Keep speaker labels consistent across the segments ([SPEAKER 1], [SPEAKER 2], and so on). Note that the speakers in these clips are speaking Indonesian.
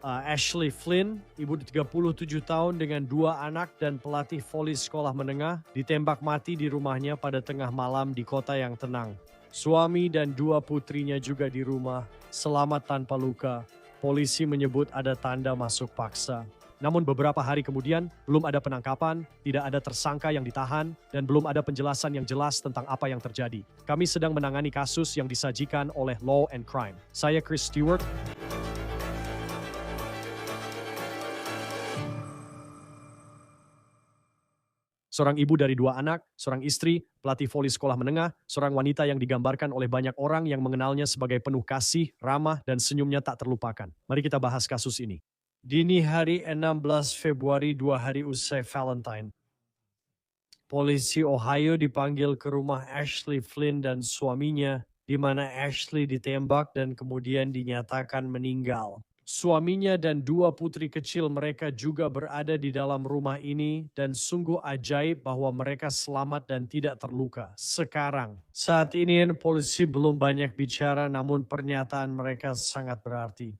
[SPEAKER 1] Ashley Flynn, ibu 37 tahun dengan 2 anak dan pelatih voli sekolah menengah, ditembak mati di rumahnya pada tengah malam di kota yang tenang. Suami dan 2 putrinya juga di rumah, selamat tanpa luka. Polisi menyebut ada tanda masuk paksa. Namun beberapa hari kemudian, belum ada penangkapan, tidak ada tersangka yang ditahan, dan belum ada penjelasan yang jelas tentang apa yang terjadi. Kami sedang menangani kasus yang disajikan oleh Law and Crime. Saya Chris Stewart. Seorang ibu dari 2 anak, seorang istri, pelatih voli sekolah menengah, seorang wanita yang digambarkan oleh banyak orang yang mengenalnya sebagai penuh kasih, ramah, dan senyumnya tak terlupakan. Mari kita bahas kasus ini. Dini hari 16 Februari, 2 hari usai Valentine. Polisi Ohio dipanggil ke rumah Ashley Flynn dan suaminya, di mana Ashley ditembak dan kemudian dinyatakan meninggal. Suaminya dan 2 putri kecil mereka juga berada di dalam rumah ini dan sungguh ajaib bahwa mereka selamat dan tidak terluka. Sekarang, saat ini polisi belum banyak bicara namun pernyataan mereka sangat berarti.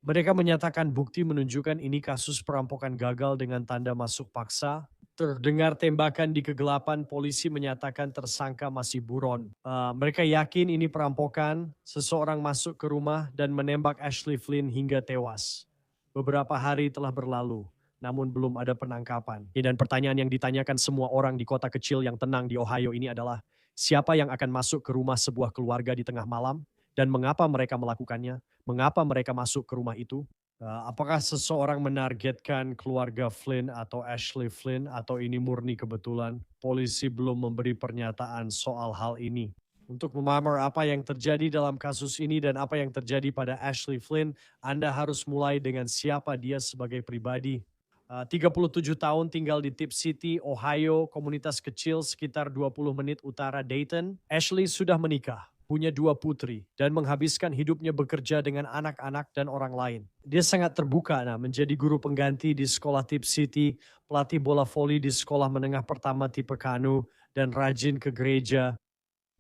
[SPEAKER 1] Mereka menyatakan bukti menunjukkan ini kasus perampokan gagal dengan tanda masuk paksa. Terdengar tembakan di kegelapan, polisi menyatakan tersangka masih buron. Mereka yakin ini perampokan, seseorang masuk ke rumah dan menembak Ashley Flynn hingga tewas. Beberapa hari telah berlalu, namun belum ada penangkapan. Dan pertanyaan yang ditanyakan semua orang di kota kecil yang tenang di Ohio ini adalah, siapa yang akan masuk ke rumah sebuah keluarga di tengah malam? Dan mengapa mereka melakukannya? Mengapa mereka masuk ke rumah itu? Apakah seseorang menargetkan keluarga Flynn atau Ashley Flynn atau ini murni kebetulan? Polisi belum memberi pernyataan soal hal ini. Untuk memahami apa yang terjadi dalam kasus ini dan apa yang terjadi pada Ashley Flynn, Anda harus mulai dengan siapa dia sebagai pribadi. 37 tahun tinggal di Tip City, Ohio, komunitas kecil sekitar 20 menit utara Dayton. Ashley sudah menikah, punya 2 putri, dan menghabiskan hidupnya bekerja dengan anak-anak dan orang lain. Dia sangat terbuka menjadi guru pengganti di sekolah Tip City, pelatih bola voli di sekolah menengah pertama tipe Kanu, dan rajin ke gereja.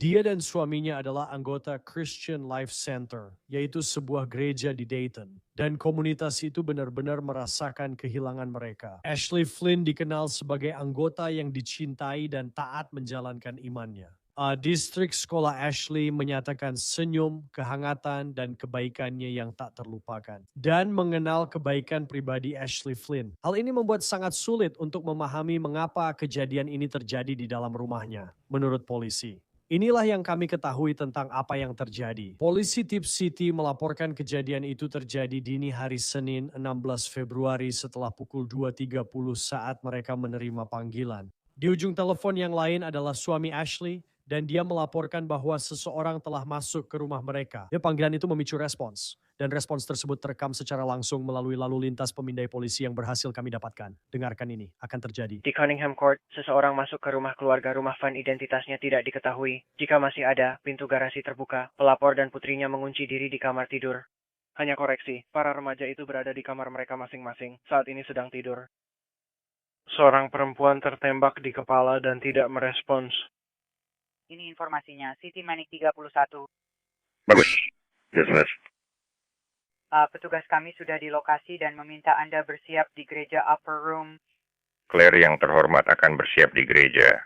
[SPEAKER 1] Dia dan suaminya adalah anggota Christian Life Center, yaitu sebuah gereja di Dayton. Dan komunitas itu benar-benar merasakan kehilangan mereka. Ashley Flynn dikenal sebagai anggota yang dicintai dan taat menjalankan imannya. Distrik sekolah Ashley menyatakan senyum, kehangatan, dan kebaikannya yang tak terlupakan. Dan mengenal kebaikan pribadi Ashley Flynn. Hal ini membuat sangat sulit untuk memahami mengapa kejadian ini terjadi di dalam rumahnya, menurut polisi. Inilah yang kami ketahui tentang apa yang terjadi. Polisi Tip City melaporkan kejadian itu terjadi dini hari Senin 16 Februari setelah pukul 2.30 saat mereka menerima panggilan. Di ujung telepon yang lain adalah suami Ashley, dan dia melaporkan bahwa seseorang telah masuk ke rumah mereka. Panggilan itu memicu respons, dan respons tersebut terekam secara langsung melalui lalu lintas pemindai polisi yang berhasil kami dapatkan. Dengarkan ini, akan terjadi.
[SPEAKER 2] Di Cunningham Court, seseorang masuk ke rumah keluarga rumah Van identitasnya tidak diketahui. Jika masih ada, pintu garasi terbuka. Pelapor dan putrinya mengunci diri di kamar tidur. Hanya koreksi, para remaja itu berada di kamar mereka masing-masing. Saat ini sedang tidur. Seorang perempuan tertembak di kepala dan tidak merespons.
[SPEAKER 3] Ini informasinya, City Manic 31.
[SPEAKER 4] Bagus. Jelas.
[SPEAKER 3] Petugas kami sudah di lokasi dan meminta Anda bersiap di gereja Upper Room.
[SPEAKER 4] Claire yang terhormat akan bersiap di gereja.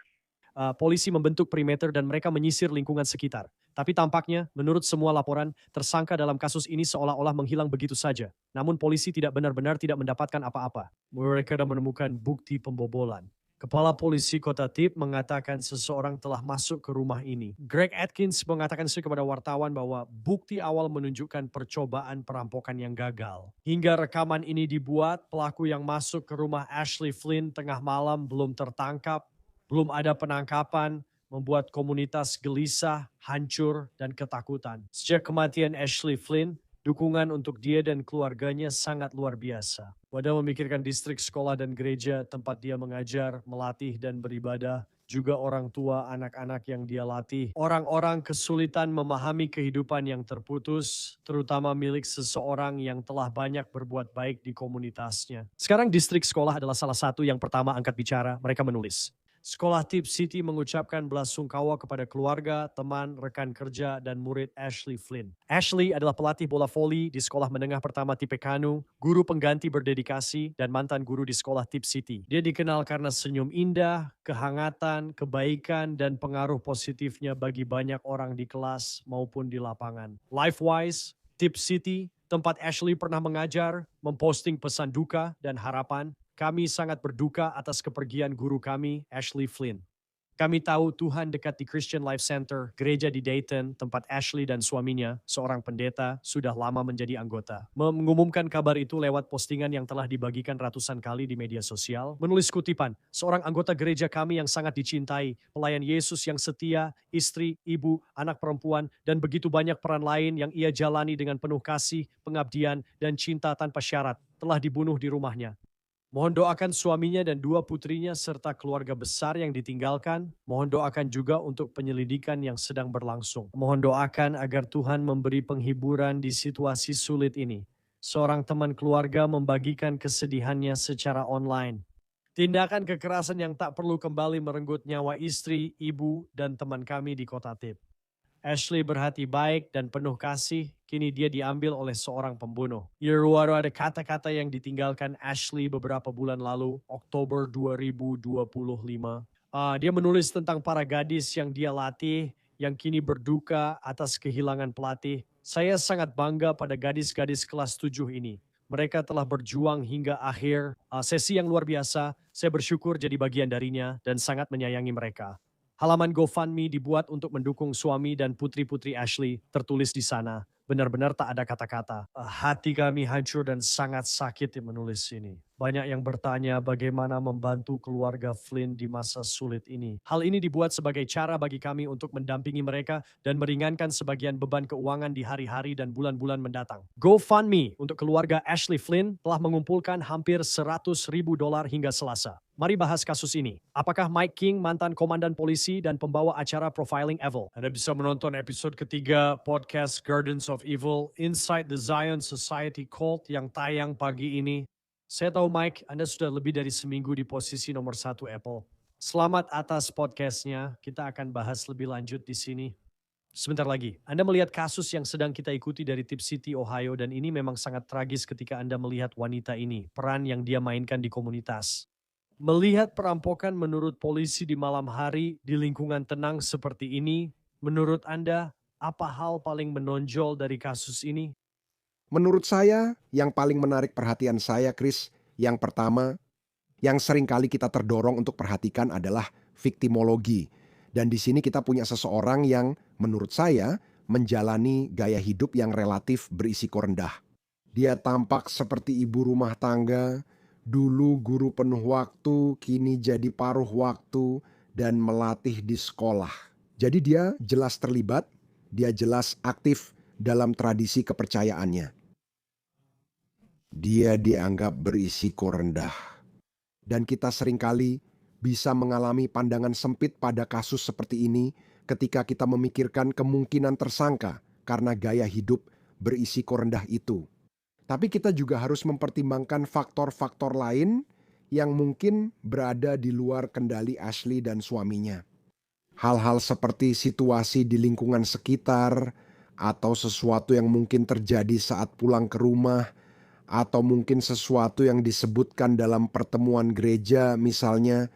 [SPEAKER 1] Polisi membentuk perimeter dan mereka menyisir lingkungan sekitar. Tapi tampaknya, menurut semua laporan, tersangka dalam kasus ini seolah-olah menghilang begitu saja. Namun polisi tidak benar-benar tidak mendapatkan apa-apa. Mereka sudah menemukan bukti pembobolan. Kepala polisi kota Tip mengatakan seseorang telah masuk ke rumah ini. Greg Atkins mengatakan kepada wartawan bahwa bukti awal menunjukkan percobaan perampokan yang gagal. Hingga rekaman ini dibuat, pelaku yang masuk ke rumah Ashley Flynn tengah malam belum tertangkap, belum ada penangkapan, membuat komunitas gelisah, hancur, dan ketakutan. Sejak kematian Ashley Flynn, dukungan untuk dia dan keluarganya sangat luar biasa. Wadah memikirkan distrik sekolah dan gereja tempat dia mengajar, melatih, dan beribadah. Juga orang tua, anak-anak yang dia latih. Orang-orang kesulitan memahami kehidupan yang terputus, terutama milik seseorang yang telah banyak berbuat baik di komunitasnya. Sekarang distrik sekolah adalah salah satu yang pertama angkat bicara, mereka menulis. Sekolah Tip City mengucapkan belasungkawa kepada keluarga, teman, rekan kerja, dan murid Ashley Flynn. Ashley adalah pelatih bola voli di sekolah menengah pertama Tipe Kanu, guru pengganti berdedikasi, dan mantan guru di sekolah Tip City. Dia dikenal karena senyum indah, kehangatan, kebaikan, dan pengaruh positifnya bagi banyak orang di kelas maupun di lapangan. Life-wise, Tip City, tempat Ashley pernah mengajar, memposting pesan duka dan harapan. Kami sangat berduka atas kepergian guru kami, Ashley Flynn. Kami tahu Tuhan dekat di Christian Life Center, gereja di Dayton, tempat Ashley dan suaminya, seorang pendeta, sudah lama menjadi anggota. Mengumumkan kabar itu lewat postingan yang telah dibagikan ratusan kali di media sosial, menulis kutipan, seorang anggota gereja kami yang sangat dicintai, pelayan Yesus yang setia, istri, ibu, anak perempuan, dan begitu banyak peran lain yang ia jalani dengan penuh kasih, pengabdian, dan cinta tanpa syarat, telah dibunuh di rumahnya. Mohon doakan suaminya dan dua putrinya serta keluarga besar yang ditinggalkan. Mohon doakan juga untuk penyelidikan yang sedang berlangsung. Mohon doakan agar Tuhan memberi penghiburan di situasi sulit ini. Seorang teman keluarga membagikan kesedihannya secara online. Tindakan kekerasan yang tak perlu kembali merenggut nyawa istri, ibu, dan teman kami di kota Tip. Ashley berhati baik dan penuh kasih, kini dia diambil oleh seorang pembunuh. Ada kata-kata yang ditinggalkan Ashley beberapa bulan lalu, Oktober 2025. Dia menulis tentang para gadis yang dia latih, yang kini berduka atas kehilangan pelatih. Saya sangat bangga pada gadis-gadis kelas 7 ini. Mereka telah berjuang hingga akhir sesi yang luar biasa. Saya bersyukur jadi bagian darinya dan sangat menyayangi mereka. Halaman GoFundMe dibuat untuk mendukung suami dan putri-putri Ashley, tertulis di sana. Benar-benar tak ada kata-kata. Hati kami hancur dan sangat sakit menulis ini. Banyak yang bertanya bagaimana membantu keluarga Flynn di masa sulit ini. Hal ini dibuat sebagai cara bagi kami untuk mendampingi mereka dan meringankan sebagian beban keuangan di hari-hari dan bulan-bulan mendatang. GoFundMe untuk keluarga Ashley Flynn telah mengumpulkan hampir $100,000 hingga Selasa. Mari bahas kasus ini. Apakah Mike King, mantan komandan polisi dan pembawa acara Profiling Evil? Anda bisa menonton episode ketiga podcast Gardens of Evil Inside the Zion Society Cult yang tayang pagi ini. Saya tahu Mike, Anda sudah lebih dari seminggu di posisi nomor 1 Apple. Selamat atas podcastnya, kita akan bahas lebih lanjut di sini. Sebentar lagi, Anda melihat kasus yang sedang kita ikuti dari Tip City, Ohio, dan ini memang sangat tragis ketika Anda melihat wanita ini, peran yang dia mainkan di komunitas. Melihat perampokan menurut polisi di malam hari di lingkungan tenang seperti ini, menurut Anda, apa hal paling menonjol dari kasus ini?
[SPEAKER 5] Menurut saya, yang paling menarik perhatian saya, Chris, yang pertama, yang sering kali kita terdorong untuk perhatikan adalah viktimologi. Dan di sini kita punya seseorang yang, menurut saya, menjalani gaya hidup yang relatif berisiko rendah. Dia tampak seperti ibu rumah tangga, dulu guru penuh waktu, kini jadi paruh waktu, dan melatih di sekolah. Jadi dia jelas terlibat, dia jelas aktif dalam tradisi kepercayaannya. Dia dianggap berisiko rendah. Dan kita seringkali bisa mengalami pandangan sempit pada kasus seperti ini ketika kita memikirkan kemungkinan tersangka karena gaya hidup berisiko rendah itu. Tapi kita juga harus mempertimbangkan faktor-faktor lain yang mungkin berada di luar kendali Ashley dan suaminya. Hal-hal seperti situasi di lingkungan sekitar, atau sesuatu yang mungkin terjadi saat pulang ke rumah, atau mungkin sesuatu yang disebutkan dalam pertemuan gereja, misalnya,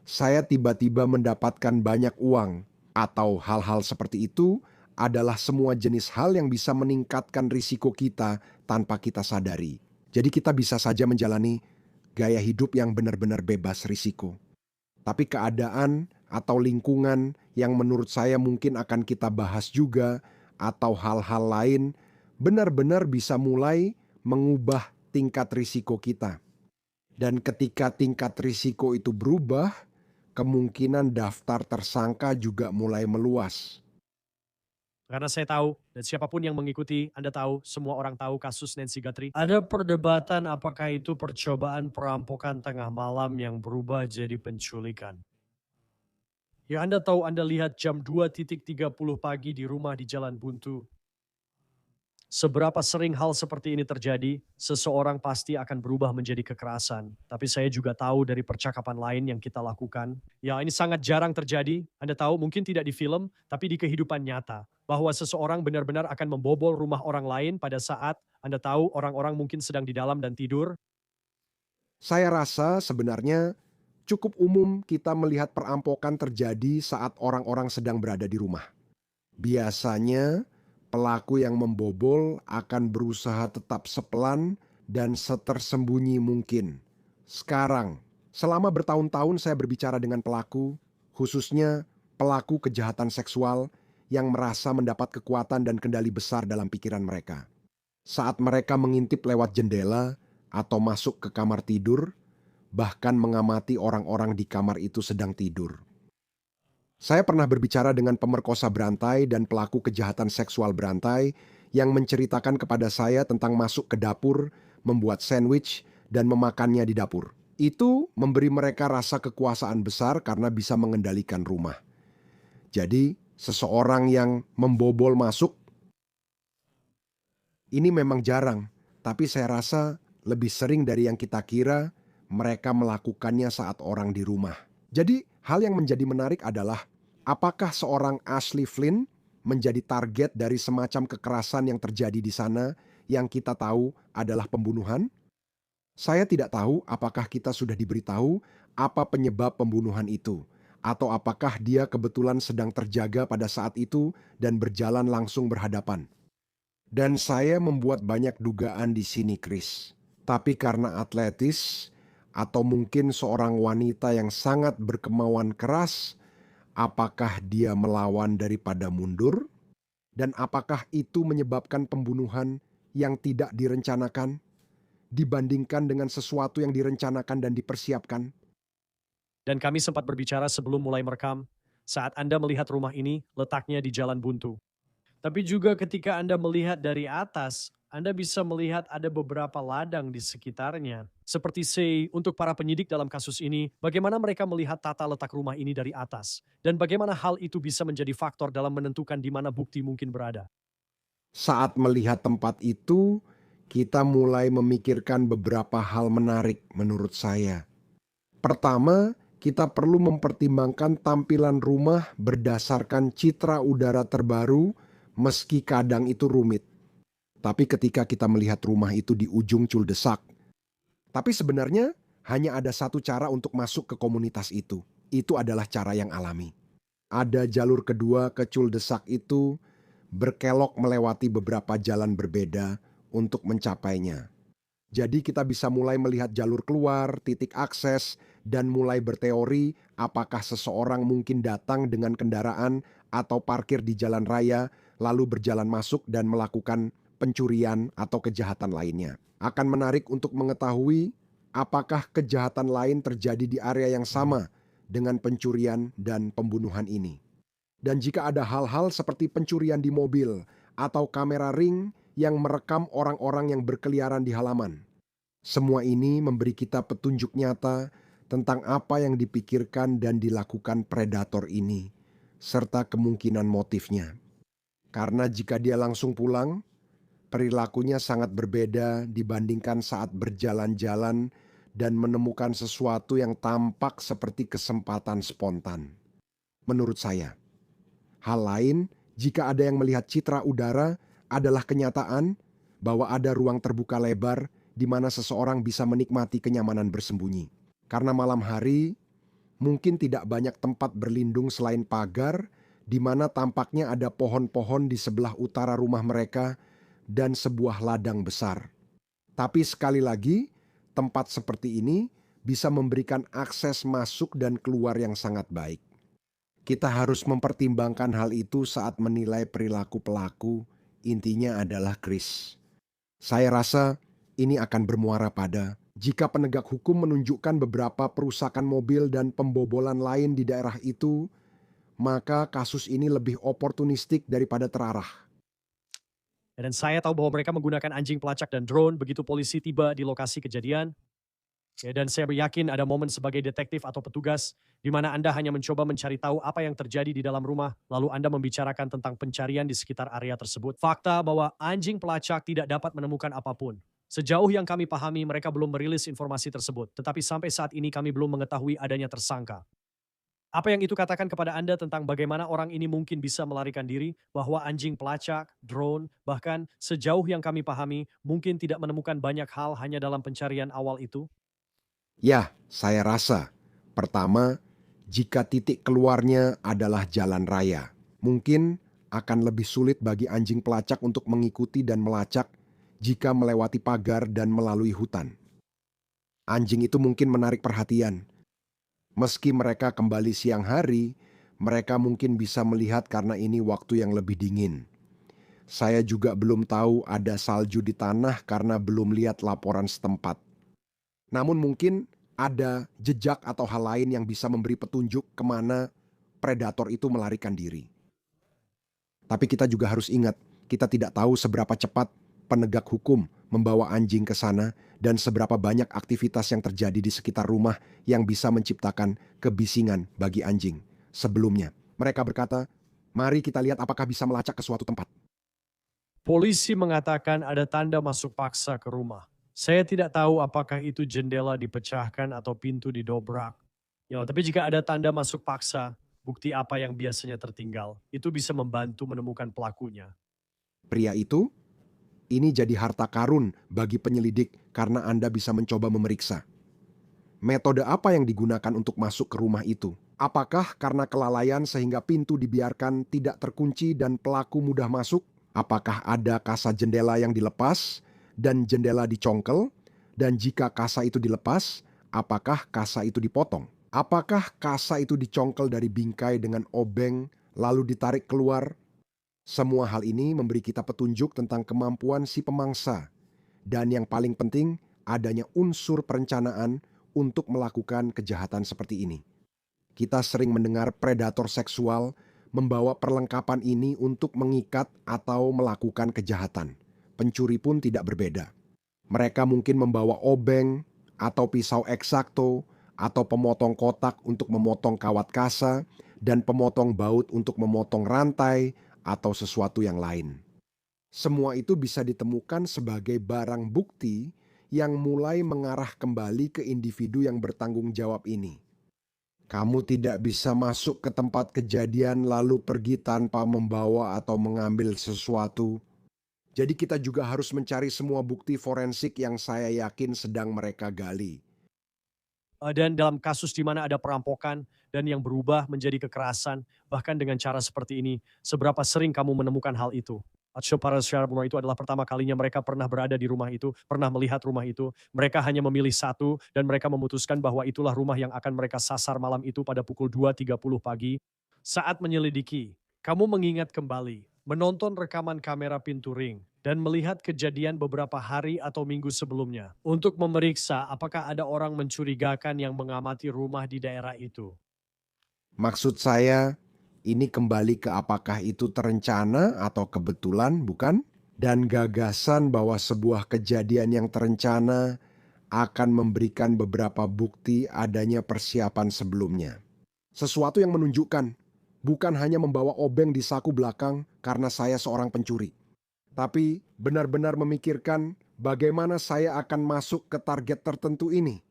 [SPEAKER 5] saya tiba-tiba mendapatkan banyak uang, atau hal-hal seperti itu adalah semua jenis hal yang bisa meningkatkan risiko kita tanpa kita sadari. Jadi kita bisa saja menjalani gaya hidup yang benar-benar bebas risiko. Tapi keadaan atau lingkungan yang menurut saya mungkin akan kita bahas juga, atau hal-hal lain, benar-benar bisa mulai mengubah tingkat risiko kita. Dan ketika tingkat risiko itu berubah, kemungkinan daftar tersangka juga mulai meluas.
[SPEAKER 1] Karena saya tahu, dan siapapun yang mengikuti, Anda tahu, semua orang tahu kasus Nancy Guthrie. Ada perdebatan apakah itu percobaan perampokan tengah malam yang berubah jadi penculikan. Ya Anda tahu, Anda lihat jam 2.30 pagi di rumah di Jalan Buntu. Seberapa sering hal seperti ini terjadi, seseorang pasti akan berubah menjadi kekerasan. Tapi saya juga tahu dari percakapan lain yang kita lakukan, ya ini sangat jarang terjadi. Anda tahu mungkin tidak di film, tapi di kehidupan nyata. Bahwa seseorang benar-benar akan membobol rumah orang lain pada saat Anda tahu orang-orang mungkin sedang di dalam dan tidur.
[SPEAKER 5] Saya rasa sebenarnya cukup umum kita melihat perampokan terjadi saat orang-orang sedang berada di rumah. Biasanya, pelaku yang membobol akan berusaha tetap sepelan dan setersembunyi mungkin. Sekarang, selama bertahun-tahun saya berbicara dengan pelaku, khususnya pelaku kejahatan seksual yang merasa mendapat kekuatan dan kendali besar dalam pikiran mereka. Saat mereka mengintip lewat jendela atau masuk ke kamar tidur, bahkan mengamati orang-orang di kamar itu sedang tidur. Saya pernah berbicara dengan pemerkosa berantai dan pelaku kejahatan seksual berantai yang menceritakan kepada saya tentang masuk ke dapur, membuat sandwich, dan memakannya di dapur. Itu memberi mereka rasa kekuasaan besar karena bisa mengendalikan rumah. Jadi, seseorang yang membobol masuk, ini memang jarang, tapi saya rasa lebih sering dari yang kita kira mereka melakukannya saat orang di rumah. Jadi, hal yang menjadi menarik adalah apakah seorang Ashley Flynn menjadi target dari semacam kekerasan yang terjadi di sana yang kita tahu adalah pembunuhan? Saya tidak tahu apakah kita sudah diberitahu apa penyebab pembunuhan itu, atau apakah dia kebetulan sedang terjaga pada saat itu dan berjalan langsung berhadapan. Dan saya membuat banyak dugaan di sini, Chris. Tapi karena atletis, atau mungkin seorang wanita yang sangat berkemauan keras, apakah dia melawan daripada mundur? Dan apakah itu menyebabkan pembunuhan yang tidak direncanakan dibandingkan dengan sesuatu yang direncanakan dan dipersiapkan?
[SPEAKER 1] Dan kami sempat berbicara sebelum mulai merekam, saat Anda melihat rumah ini letaknya di jalan buntu. Tapi juga ketika Anda melihat dari atas, Anda bisa melihat ada beberapa ladang di sekitarnya. Seperti untuk para penyidik dalam kasus ini, bagaimana mereka melihat tata letak rumah ini dari atas, dan bagaimana hal itu bisa menjadi faktor dalam menentukan di mana bukti mungkin berada.
[SPEAKER 5] Saat melihat tempat itu, kita mulai memikirkan beberapa hal menarik menurut saya. Pertama, kita perlu mempertimbangkan tampilan rumah berdasarkan citra udara terbaru, meski kadang itu rumit. Tapi ketika kita melihat rumah itu di ujung cul-de-sac, tapi sebenarnya hanya ada satu cara untuk masuk ke komunitas itu. Itu adalah cara yang alami. Ada jalur kedua ke cul-de-sac itu, berkelok melewati beberapa jalan berbeda untuk mencapainya. Jadi kita bisa mulai melihat jalur keluar, titik akses, dan mulai berteori apakah seseorang mungkin datang dengan kendaraan atau parkir di jalan raya, lalu berjalan masuk dan melakukan pencurian atau kejahatan lainnya. Akan menarik untuk mengetahui apakah kejahatan lain terjadi di area yang sama dengan pencurian dan pembunuhan ini. Dan jika ada hal-hal seperti pencurian di mobil atau kamera ring yang merekam orang-orang yang berkeliaran di halaman. Semua ini memberi kita petunjuk nyata tentang apa yang dipikirkan dan dilakukan predator ini, serta kemungkinan motifnya. Karena jika dia langsung pulang, perilakunya sangat berbeda dibandingkan saat berjalan-jalan dan menemukan sesuatu yang tampak seperti kesempatan spontan. Menurut saya, hal lain jika ada yang melihat citra udara adalah kenyataan bahwa ada ruang terbuka lebar di mana seseorang bisa menikmati kenyamanan bersembunyi. Karena malam hari, mungkin tidak banyak tempat berlindung selain pagar, di mana tampaknya ada pohon-pohon di sebelah utara rumah mereka dan sebuah ladang besar. Tapi sekali lagi, tempat seperti ini bisa memberikan akses masuk dan keluar yang sangat baik. Kita harus mempertimbangkan hal itu saat menilai perilaku pelaku. Intinya adalah Chris. Saya rasa ini akan bermuara pada jika penegak hukum menunjukkan beberapa perusakan mobil dan pembobolan lain di daerah itu, maka kasus ini lebih oportunistik daripada terarah.
[SPEAKER 1] Dan saya tahu bahwa mereka menggunakan anjing pelacak dan drone begitu polisi tiba di lokasi kejadian. Ya, dan saya yakin ada momen sebagai detektif atau petugas di mana Anda hanya mencoba mencari tahu apa yang terjadi di dalam rumah, lalu Anda membicarakan tentang pencarian di sekitar area tersebut. Fakta bahwa anjing pelacak tidak dapat menemukan apapun. Sejauh yang kami pahami, mereka belum merilis informasi tersebut, tetapi sampai saat ini kami belum mengetahui adanya tersangka. Apa yang itu katakan kepada Anda tentang bagaimana orang ini mungkin bisa melarikan diri, bahwa anjing pelacak, drone, bahkan sejauh yang kami pahami, mungkin tidak menemukan banyak hal hanya dalam pencarian awal itu?
[SPEAKER 5] Ya, saya rasa. Pertama, jika titik keluarnya adalah jalan raya, mungkin akan lebih sulit bagi anjing pelacak untuk mengikuti dan melacak jika melewati pagar dan melalui hutan. Anjing itu mungkin menarik perhatian. Meski mereka kembali siang hari, mereka mungkin bisa melihat karena ini waktu yang lebih dingin. Saya juga belum tahu ada salju di tanah karena belum lihat laporan setempat. Namun mungkin ada jejak atau hal lain yang bisa memberi petunjuk kemana predator itu melarikan diri. Tapi kita juga harus ingat, kita tidak tahu seberapa cepat penegak hukum membawa anjing ke sana dan seberapa banyak aktivitas yang terjadi di sekitar rumah yang bisa menciptakan kebisingan bagi anjing. Sebelumnya, mereka berkata, mari kita lihat apakah bisa melacak ke suatu tempat.
[SPEAKER 1] Polisi mengatakan ada tanda masuk paksa ke rumah. Saya tidak tahu apakah itu jendela dipecahkan atau pintu didobrak. Ya, tapi jika ada tanda masuk paksa, bukti apa yang biasanya tertinggal, itu bisa membantu menemukan pelakunya.
[SPEAKER 5] Pria itu, ini jadi harta karun bagi penyelidik karena Anda bisa mencoba memeriksa. Metode apa yang digunakan untuk masuk ke rumah itu? Apakah karena kelalaian sehingga pintu dibiarkan tidak terkunci dan pelaku mudah masuk? Apakah ada kasa jendela yang dilepas dan jendela dicongkel? Dan jika kasa itu dilepas, apakah kasa itu dipotong? Apakah kasa itu dicongkel dari bingkai dengan obeng lalu ditarik keluar? Semua hal ini memberi kita petunjuk tentang kemampuan si pemangsa. Dan yang paling penting, adanya unsur perencanaan untuk melakukan kejahatan seperti ini. Kita sering mendengar predator seksual membawa perlengkapan ini untuk mengikat atau melakukan kejahatan. Pencuri pun tidak berbeda. Mereka mungkin membawa obeng atau pisau eksakto atau pemotong kotak untuk memotong kawat kasa dan pemotong baut untuk memotong rantai atau sesuatu yang lain. Semua itu bisa ditemukan sebagai barang bukti yang mulai mengarah kembali ke individu yang bertanggung jawab ini. Kamu tidak bisa masuk ke tempat kejadian lalu pergi tanpa membawa atau mengambil sesuatu. Jadi kita juga harus mencari semua bukti forensik yang saya yakin sedang mereka gali.
[SPEAKER 1] Dan dalam kasus di mana ada perampokan dan yang berubah menjadi kekerasan, bahkan dengan cara seperti ini, seberapa sering kamu menemukan hal itu? Atau para saudara rumah itu adalah pertama kalinya mereka pernah berada di rumah itu, pernah melihat rumah itu. Mereka hanya memilih satu dan mereka memutuskan bahwa itulah rumah yang akan mereka sasar malam itu pada pukul 2.30 pagi. Saat menyelidiki, kamu mengingat kembali, menonton rekaman kamera pintu ring, dan melihat kejadian beberapa hari atau minggu sebelumnya untuk memeriksa apakah ada orang mencurigakan yang mengamati rumah di daerah itu.
[SPEAKER 5] Maksud saya, ini kembali ke apakah itu terencana atau kebetulan, bukan? Dan gagasan bahwa sebuah kejadian yang terencana akan memberikan beberapa bukti adanya persiapan sebelumnya. Sesuatu yang menunjukkan, bukan hanya membawa obeng di saku belakang karena saya seorang pencuri. Tapi benar-benar memikirkan bagaimana saya akan masuk ke target tertentu ini.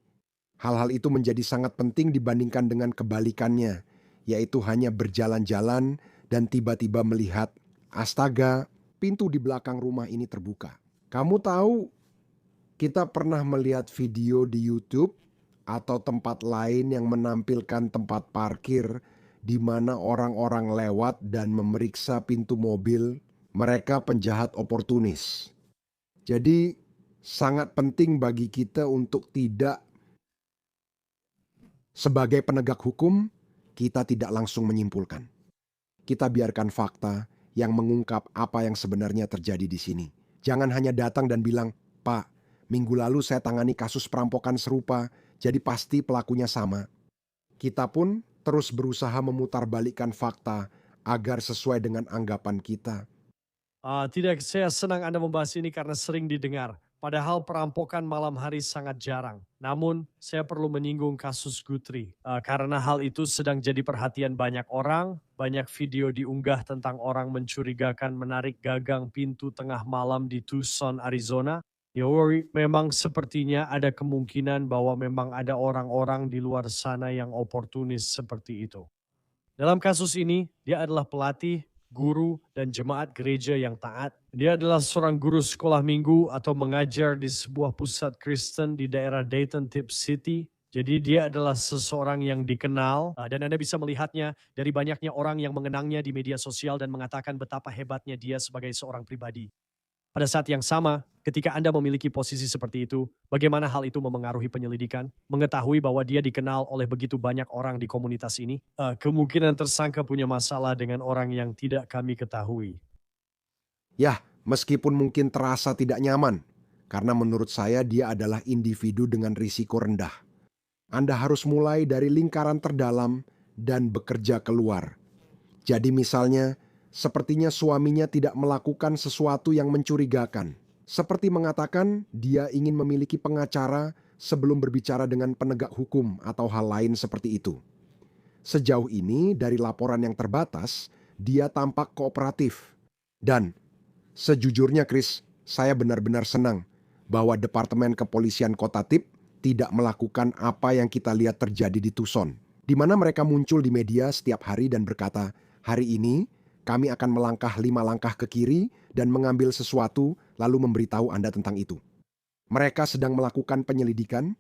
[SPEAKER 5] Hal-hal itu menjadi sangat penting dibandingkan dengan kebalikannya, yaitu hanya berjalan-jalan dan tiba-tiba melihat, astaga, pintu di belakang rumah ini terbuka. Kamu tahu, kita pernah melihat video di YouTube atau tempat lain yang menampilkan tempat parkir di mana orang-orang lewat dan memeriksa pintu mobil. Mereka penjahat oportunis. Jadi sangat penting bagi kita untuk tidak, sebagai penegak hukum, kita tidak langsung menyimpulkan. Kita biarkan fakta yang mengungkap apa yang sebenarnya terjadi di sini. Jangan hanya datang dan bilang, Pak, minggu lalu saya tangani kasus perampokan serupa, jadi pasti pelakunya sama. Kita pun terus berusaha memutarbalikkan fakta agar sesuai dengan anggapan kita.
[SPEAKER 1] Tidak, saya senang Anda membahas ini karena sering didengar. Padahal perampokan malam hari sangat jarang. Namun, saya perlu menyinggung kasus Guthrie. Karena hal itu sedang jadi perhatian banyak orang, banyak video diunggah tentang orang mencurigakan menarik gagang pintu tengah malam di Tucson, Arizona. Yori, memang sepertinya ada kemungkinan bahwa memang ada orang-orang di luar sana yang oportunis seperti itu. Dalam kasus ini, dia adalah pelatih, guru, dan jemaat gereja yang taat. Dia adalah seorang guru sekolah minggu atau mengajar di sebuah pusat Kristen di daerah Dayton, Tip City. Jadi dia adalah seseorang yang dikenal dan Anda bisa melihatnya dari banyaknya orang yang mengenangnya di media sosial dan mengatakan betapa hebatnya dia sebagai seorang pribadi. Pada saat yang sama, ketika Anda memiliki posisi seperti itu, bagaimana hal itu memengaruhi penyelidikan? Mengetahui bahwa dia dikenal oleh begitu banyak orang di komunitas ini, kemungkinan tersangka punya masalah dengan orang yang tidak kami ketahui.
[SPEAKER 5] Ya, meskipun mungkin terasa tidak nyaman, karena menurut saya dia adalah individu dengan risiko rendah. Anda harus mulai dari lingkaran terdalam dan bekerja keluar. Jadi misalnya, sepertinya suaminya tidak melakukan sesuatu yang mencurigakan. Seperti mengatakan dia ingin memiliki pengacara sebelum berbicara dengan penegak hukum atau hal lain seperti itu. Sejauh ini dari laporan yang terbatas, dia tampak kooperatif. Dan sejujurnya Chris, saya benar-benar senang bahwa Departemen Kepolisian Kota Tip tidak melakukan apa yang kita lihat terjadi di Tucson, di mana mereka muncul di media setiap hari dan berkata, hari ini kami akan melangkah 5 langkah ke kiri dan mengambil sesuatu lalu memberitahu Anda tentang itu. Mereka sedang melakukan penyelidikan,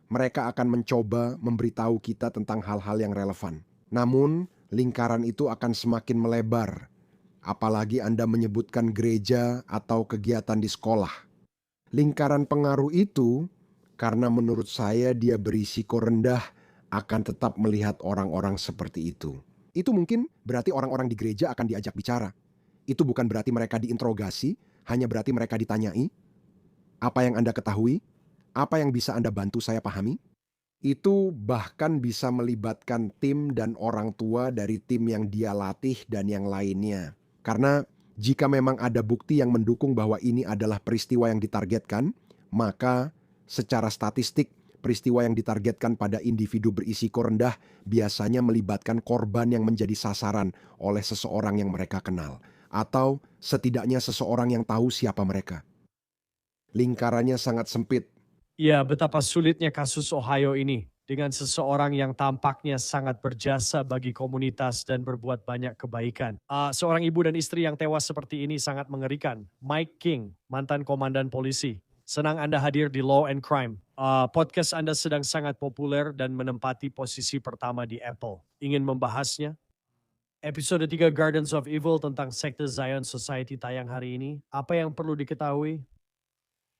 [SPEAKER 5] mereka akan mencoba memberitahu kita tentang hal-hal yang relevan. Namun, lingkaran itu akan semakin melebar, apalagi Anda menyebutkan gereja atau kegiatan di sekolah. Lingkaran pengaruh itu, karena menurut saya dia berisiko rendah, akan tetap melihat orang-orang seperti itu. Itu mungkin berarti orang-orang di gereja akan diajak bicara. Itu bukan berarti mereka diinterogasi, hanya berarti mereka ditanyai. Apa yang Anda ketahui? Apa yang bisa Anda bantu saya pahami? Itu bahkan bisa melibatkan tim dan orang tua dari tim yang dia latih dan yang lainnya. Karena jika memang ada bukti yang mendukung bahwa ini adalah peristiwa yang ditargetkan, maka secara statistik peristiwa yang ditargetkan pada individu berisiko rendah biasanya melibatkan korban yang menjadi sasaran oleh seseorang yang mereka kenal, atau setidaknya seseorang yang tahu siapa mereka. Lingkarannya sangat sempit.
[SPEAKER 1] Ya, betapa sulitnya kasus Ohio ini dengan seseorang yang tampaknya sangat berjasa bagi komunitas dan berbuat banyak kebaikan. Seorang ibu dan istri yang tewas seperti ini sangat mengerikan. Mike King, mantan komandan polisi. Senang Anda hadir di Law and Crime. Podcast Anda sedang sangat populer dan menempati posisi pertama di Apple. Ingin membahasnya? Episode 3 Gardens of Evil tentang sekte Zion Society tayang hari ini. Apa yang perlu diketahui?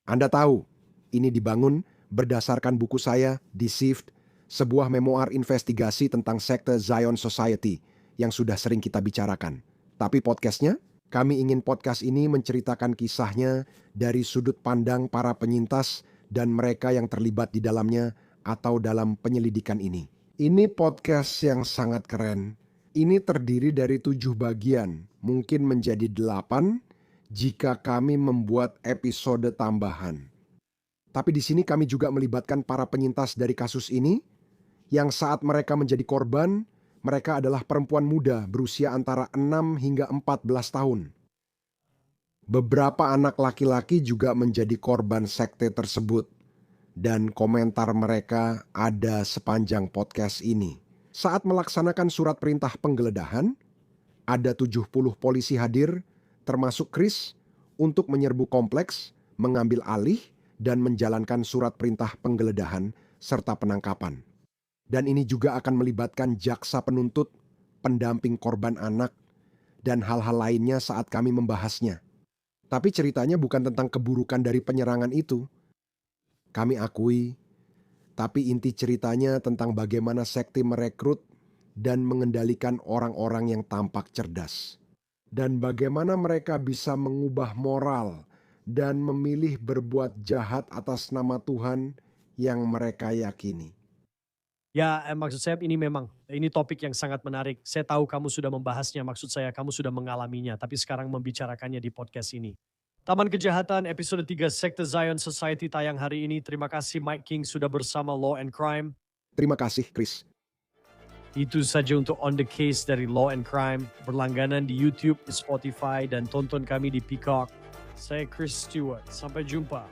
[SPEAKER 5] Anda tahu, ini dibangun berdasarkan buku saya, Deceived, sebuah memoir investigasi tentang sekte Zion Society yang sudah sering kita bicarakan. Tapi podcastnya, kami ingin podcast ini menceritakan kisahnya dari sudut pandang para penyintas dan mereka yang terlibat di dalamnya atau dalam penyelidikan ini. Ini podcast yang sangat keren. Ini terdiri dari 7 bagian, mungkin menjadi 8 jika kami membuat episode tambahan. Tapi di sini kami juga melibatkan para penyintas dari kasus ini, yang saat mereka menjadi korban, mereka adalah perempuan muda berusia antara 6 hingga 14 tahun. Beberapa anak laki-laki juga menjadi korban sekte tersebut, dan komentar mereka ada sepanjang podcast ini. Saat melaksanakan surat perintah penggeledahan, ada 70 polisi hadir, termasuk Chris, untuk menyerbu kompleks, mengambil alih, dan menjalankan surat perintah penggeledahan serta penangkapan. Dan ini juga akan melibatkan jaksa penuntut, pendamping korban anak, dan hal-hal lainnya saat kami membahasnya. Tapi ceritanya bukan tentang keburukan dari penyerangan itu. Kami akui, tapi inti ceritanya tentang bagaimana sekte merekrut dan mengendalikan orang-orang yang tampak cerdas. Dan bagaimana mereka bisa mengubah moral dan memilih berbuat jahat atas nama Tuhan yang mereka yakini.
[SPEAKER 1] Ya, maksud saya ini topik yang sangat menarik. Saya tahu kamu sudah membahasnya, maksud saya kamu sudah mengalaminya, tapi sekarang membicarakannya di podcast ini. Taman Kejahatan episode 3 Sekte Zion Society tayang hari ini. Terima kasih Mike King sudah bersama Law and Crime.
[SPEAKER 5] Terima kasih, Chris.
[SPEAKER 1] Itu saja untuk On The Case dari Law and Crime. Berlangganan di YouTube, Spotify, dan tonton kami di Peacock. Saya Chris Stewart. Sampai jumpa.